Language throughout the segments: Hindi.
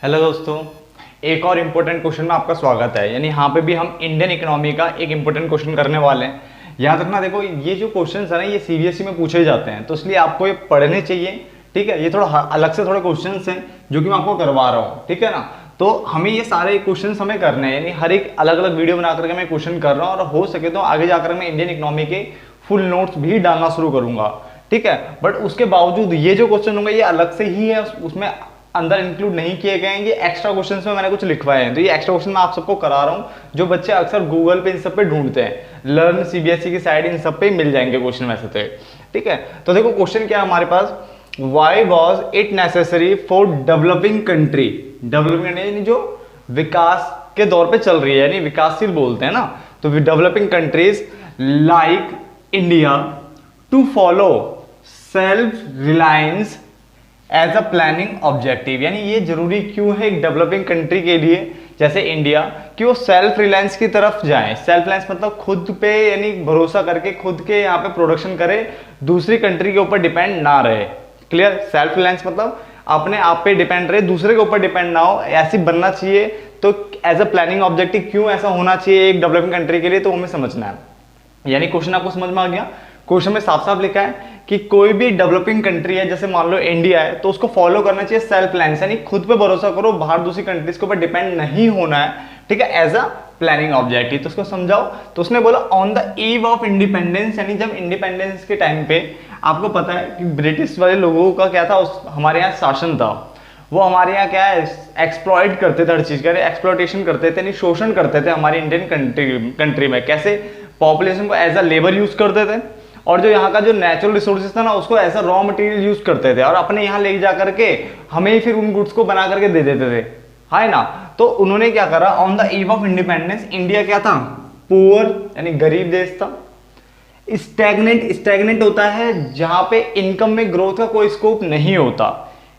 हेलो दोस्तों, एक और इम्पोर्टेंट क्वेश्चन में आपका स्वागत है। यानी यहाँ पे भी हम इंडियन इकोनॉमी का एक इम्पोर्टेंट क्वेश्चन करने वाले हैं। याद रखना, देखो ये जो क्वेश्चन है ना, ये सीबीएसई में पूछे जाते हैं, तो इसलिए आपको ये पढ़ने चाहिए। ठीक है, ये थोड़ा अलग से थोड़े क्वेश्चन हैं जो कि मैं आपको करवा रहा हूँ। ठीक है ना, तो हमें ये सारे क्वेश्चन हमें करने हैं, यानी हर एक अलग अलग वीडियो बना करके मैं क्वेश्चन कर रहा हूँ, और हो सके तो आगे जाकर मैं इंडियन इकोनॉमी के फुल नोट्स भी डालना शुरू करूंगा। ठीक है, बट उसके बावजूद ये जो क्वेश्चन होंगे ये अलग से ही है, उसमें अंदर इंक्लूड नहीं किए गए हैं। ये एक्स्ट्रा क्वेश्चंस में मैंने कुछ लिखवाए हैं, तो ये एक्स्ट्रा क्वेश्चन मैं आप सबको करा रहा हूँ, जो बच्चे अक्सर गूगल पे इन सब पे ढूंढते हैं। लर्न सीबीएसई की साइड इन सब पे मिल जाएंगे क्वेश्चन वैसे तो। ठीक है, तो देखो क्वेश्चन क्या है हमारे पास। Why was it necessary for developing country, developing यानी जो विकास के दौर पे चल रही है, यानी विकासशील बोलते हैं ना, तो developing countries like India to follow self reliance as a planning objective. यानी ये जरूरी क्यों है एक डेवलपिंग कंट्री के लिए जैसे इंडिया कि वो सेल्फ रिलायंस की तरफ जाए। सेल्फ रिलायंस मतलब खुद पे, यानी भरोसा करके खुद के यहाँ पे प्रोडक्शन करे, दूसरी कंट्री के ऊपर डिपेंड ना रहे। क्लियर, सेल्फ रिलायंस मतलब अपने आप पे डिपेंड रहे, दूसरे के ऊपर डिपेंड ना हो, ऐसी बनना चाहिए। तो एज अ प्लानिंग ऑब्जेक्टिव क्यों ऐसा होना चाहिए एक डेवलपिंग कंट्री के लिए, तो हमें समझना है। यानी क्वेश्चन आपको समझ में आ गया। क्वेश्चन में साफ साफ लिखा है कि कोई भी डेवलपिंग कंट्री है, जैसे मान लो इंडिया है, तो उसको फॉलो करना चाहिए सेल्फ रिलायंस, यानी खुद पे भरोसा करो, बाहर दूसरी कंट्रीज के ऊपर डिपेंड नहीं होना है। ठीक है, एज अ प्लानिंग ऑब्जेक्टिव। तो उसको समझाओ। तो उसने बोला on the eve of independence, यानी जब इंडिपेंडेंस के टाइम पे आपको पता है कि ब्रिटिश वाले लोगों का क्या था, हमारे यहाँ शासन था, वो हमारे यहाँ क्या है एक्सप्लॉइट करते थे, हर चीज का एक्सप्लॉइटेशन करते थे, यानी शोषण करते थे हमारी इंडियन कंट्री में। कैसे? पॉपुलेशन को एज अ लेबर यूज करते थे, और जो यहाँ का जो नेचुरल रिसोर्सेज था ना, उसको as a raw material use करते थे, और अपने यहाँ ले जा करके हमें ही फिर उन गुड्स को बना करके दे देते थे, है ना। तो उन्होंने क्या करा, on the eve of independence India क्या था, पुअर यानी गरीब देश था। स्टैग्नेंट होता है जहां पे इनकम में ग्रोथ का कोई स्कोप नहीं होता।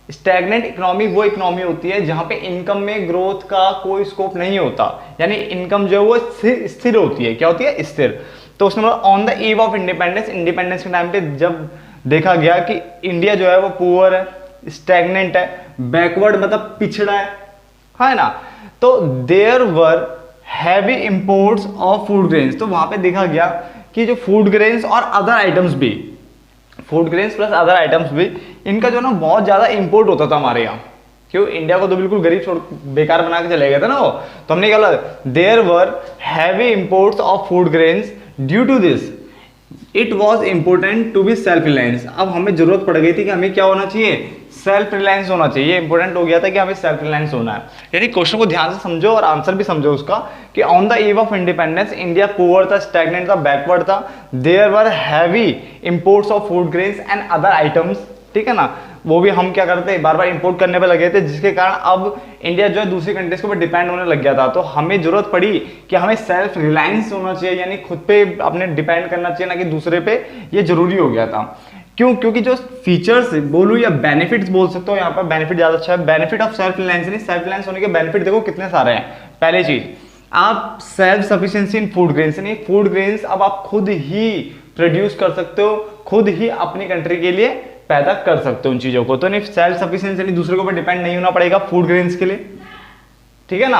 स्टैग्नेंट इकोनॉमी वो इकोनॉमी होती है जहां पे इनकम में ग्रोथ का कोई स्कोप नहीं होता, यानी इनकम जो है वो स्थिर होती है। क्या होती है? स्थिर। तो उसने बोला on the eve of independence, independence के टाइम पे जब देखा गया कि इंडिया जो है वो पुअर है, स्टैग्नेंट है, बैकवर्ड मतलब पिछड़ा है ना, तो there were heavy imports of food grains. तो वहां पे देखा गया कि जो फूड ग्रेन्स और अदर आइटम्स भी, food grains plus other items भी, इनका जो ना बहुत ज्यादा इंपोर्ट होता था हमारे यहाँ। क्यों? इंडिया को तो बिल्कुल गरीब छोड़ बेकार बना के चले गए थे ना वो। तो हमने क्या बोला, there were heavy imports of food grains, due to this it was important to be self reliance. अब हमें जरूरत पड़ गई थी कि हमें क्या होना चाहिए, सेल्फ रिलायंस होना चाहिए। इंपोर्टेंट हो गया था कि हमें सेल्फ रिलायंस होना है। यानी क्वेश्चन को ध्यान से समझो और आंसर भी समझो उसका, कि on the eve of independence India poor था, स्टैग्नेंट था, बैकवर्ड था, there were heavy imports of food grains and other items. ठीक है ना, वो भी हम क्या करते बार बार इंपोर्ट करने पे लगे थे, जिसके कारण अब इंडिया जो है दूसरी कंट्रीज के ऊपर डिपेंड होने लग गया था। तो हमें जरूरत पड़ी कि हमें सेल्फ रिलायंस होना चाहिए, यानी खुद पे अपने डिपेंड करना चाहिए, ना कि दूसरे पे। ये जरूरी हो गया था। क्यों? क्योंकि जो फीचर्स बोलूं या बेनिफिट्स बोल सकते हो, यहाँ पर बेनिफिट ज्यादा अच्छा है। बेनिफिट ऑफ सेल्फ रिलायंस, यानी सेल्फ रिलायंस होने के बेनिफिट देखो कितने सारे हैं। पहली चीज, आप सेल्फ सफिशिएंसी इन फूड ग्रेन्स, यानी फूड ग्रेन्स अब आप खुद ही प्रोड्यूस कर सकते हो, खुद ही अपनी कंट्री के लिए पैदा कर सकते हो उन चीजों को। तो नहीं, सेल्फ सफिशिएंसी यानी दूसरे के ऊपर डिपेंड नहीं होना पड़ेगा फूड ग्रेन्स के लिए। ठीक है ना,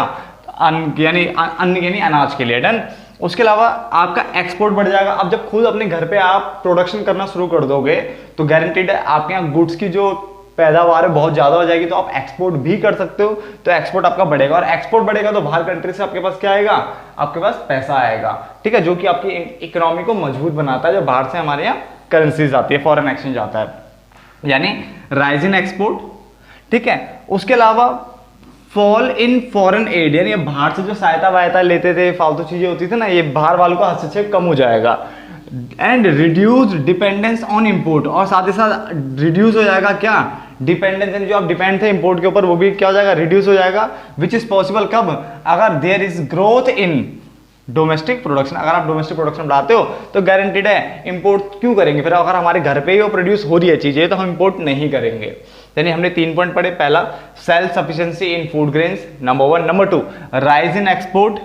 अन्न यानी अनाज के लिए। डन। उसके अलावा आपका एक्सपोर्ट बढ़ जाएगा। अब जब खुद अपने घर पे आप प्रोडक्शन करना शुरू कर दोगे तो गारंटीड है आपके यहाँ गुड्स की जो पैदावार है बहुत ज्यादा हो जाएगी, तो आप एक्सपोर्ट भी कर सकते हो। तो एक्सपोर्ट आपका बढ़ेगा, और एक्सपोर्ट बढ़ेगा तो बाहर कंट्री से आपके पास क्या आएगा, आपके पास पैसा आएगा। ठीक है, जो कि आपकी इकोनॉमी को मजबूत बनाता है। जब बाहर से हमारे यहाँ करेंसीज आती है, फॉरेन एक्सचेंज आता है, यानी राइज इन एक्सपोर्ट। ठीक है, उसके अलावा फॉल इन फॉरेन एड, यानी बाहर से जो सहायता वायता लेते थे, फालतू चीजें होती थी ना, ये बाहर वालों का हस्तक्षेप कम हो जाएगा। And reduce dependence on import, और साथ ही साथ रिड्यूस हो जाएगा क्या, डिपेंडेंस, यानी जो आप डिपेंड थे इंपोर्ट के ऊपर वो भी क्या हो जाएगा, रिड्यूस हो जाएगा। विच इज पॉसिबल कब, अगर there is growth in domestic production. अगर आप डोमेस्टिक प्रोडक्शन बढ़ाते हो तो गारंटीड है इंपोर्ट क्यों करेंगे फिर, अगर हमारे घर पे ही वो प्रोड्यूस हो रही है चीजें तो हम इंपोर्ट नहीं करेंगे। यानी हमने 3 पॉइंट पढ़े। पहला, self sufficiency in food grains, number 1। Number 2, rise in export.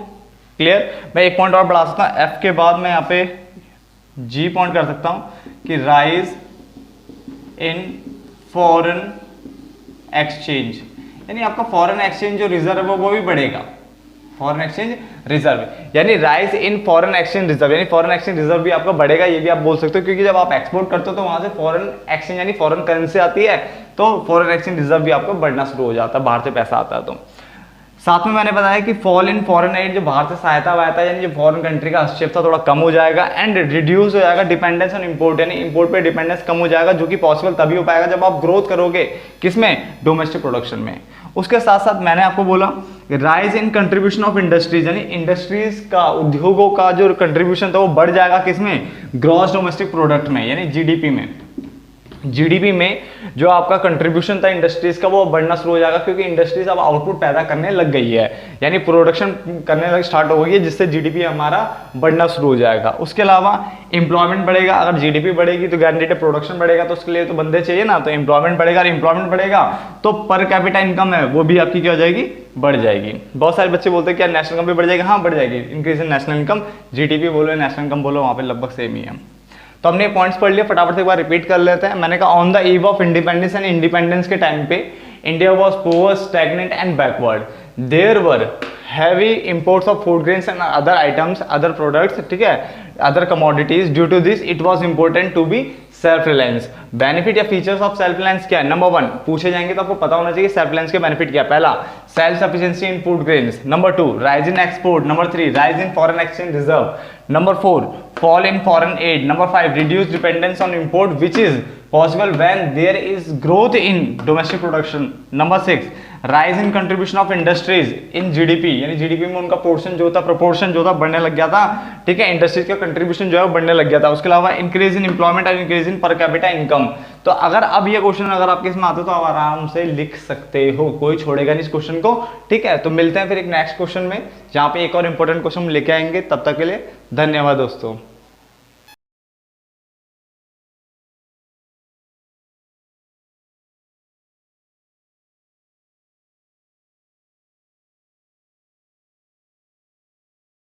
Clear. मैं एक पॉइंट और बढ़ा सकता हूं, एफ के बाद मैं यहाँ पे जी पॉइंट कर सकता हूं कि राइज इन फॉरेन एक्सचेंज, यानी आपका फॉरेन एक्सचेंज जो रिजर्व है वो भी बढ़ेगा, फॉरेन एक्सचेंज रिजर्व, यानी rise in foreign exchange reserve, यानी फॉरेन एक्सचेंज रिजर्व भी आपका बढ़ेगा, ये भी आप बोल सकते हो, क्योंकि जब आप एक्सपोर्ट करते हो तो वहां से फॉरेन एक्सचेंज यानी फॉरेन करेंसी आती है, तो फॉरेन एक्सचेंज रिजर्व भी आपका बढ़ना शुरू हो जाता है, बाहर से पैसा आता है। तो साथ में मैंने बताया कि फॉल इन फॉरेन एड, जो बाहर से सहायता वायता यानी जो फॉरेन कंट्री का हस्तक्षेप था थोड़ा कम हो जाएगा, एंड रिड्यूस हो जाएगा डिपेंडेंस ऑन इंपोर्ट, यानी इंपोर्ट पे डिपेंडेंस कम हो जाएगा, जो कि पॉसिबल तभी हो पाएगा जब आप ग्रोथ करोगे किसमें, डोमेस्टिक प्रोडक्शन में। उसके साथ साथ मैंने आपको बोला rise in contribution of industries, यानी इंडस्ट्रीज का, उद्योगों का जो कंट्रीब्यूशन था वो बढ़ जाएगा किसमें, ग्रॉस डोमेस्टिक प्रोडक्ट में, यानी जीडीपी में। जीडीपी में जो आपका कंट्रीब्यूशन था इंडस्ट्रीज का वो बढ़ना शुरू हो जाएगा, क्योंकि इंडस्ट्रीज अब आउटपुट पैदा करने लग गई है, यानी प्रोडक्शन करने लग स्टार्ट हो गई है, जिससे जीडीपी हमारा बढ़ना शुरू हो जाएगा। उसके अलावा एम्प्लॉयमेंट बढ़ेगा, अगर जीडीपी बढ़ेगी तो गारंटीड प्रोडक्शन बढ़ेगा, तो उसके लिए तो बंदे चाहिए ना, तो एम्प्लॉयमेंट बढ़ेगा, और एम्प्लॉयमेंट बढ़ेगा तो पर कैपिटा इनकम है वो भी आपकी क्या हो जाएगी, बढ़ जाएगी। बहुत सारे बच्चे बोलते हैं क्या नेशनल इनकम भी बढ़ जाएगी, हाँ बढ़ जाएगी, increase in national income, GDP बोलो नेशनल इनकम बोलो वहाँ पे लगभग सेम ही है। तो हमने पॉइंट्स पढ़ लिया, फटाफट से एक बार रिपीट कर लेते हैं। मैंने कहा on the eve of independence, and independence के टाइम पे India was poor, stagnant and backward, there were heavy imports of food grains and other items, other products, ठीक है, other commodities, due to this it was important to be self reliance. Benefit या फीचर्स ऑफ सेल्फ रिलायंस क्या है, नंबर 1 पूछे जाएंगे तो आपको पता होना चाहिए सेल्फ रिलायंस के बेनिफिट क्या है। पहला self sufficiency in food grains, number 2 rise in export, number 3 rise in foreign exchange reserve, number 4 fall in foreign aid, number 5 reduce dependence on import which is possible when there is growth in domestic production, number 6 rise in contribution of industries in GDP, यानी जीडीपी में उनका पोर्शन जो था, प्रोपोर्शन जो था बढ़ने लग गया था, ठीक है, इंडस्ट्रीज का कंट्रीब्यूशन जो है वो बढ़ने लग गया था। उसके अलावा इंक्रीज इन एम्प्लॉयमेंट और increase in per capita income. तो अगर अब ये क्वेश्चन अगर आपके इसमें आते तो आप आराम से लिख सकते हो, कोई छोड़ेगा नहीं इस क्वेश्चन को, ठीक है। तो मिलते हैं फिर एक नेक्स्ट क्वेश्चन में, जहाँ पे एक और इंपॉर्टेंट क्वेश्चन लेके आएंगे, तब तक के लिए धन्यवाद दोस्तों।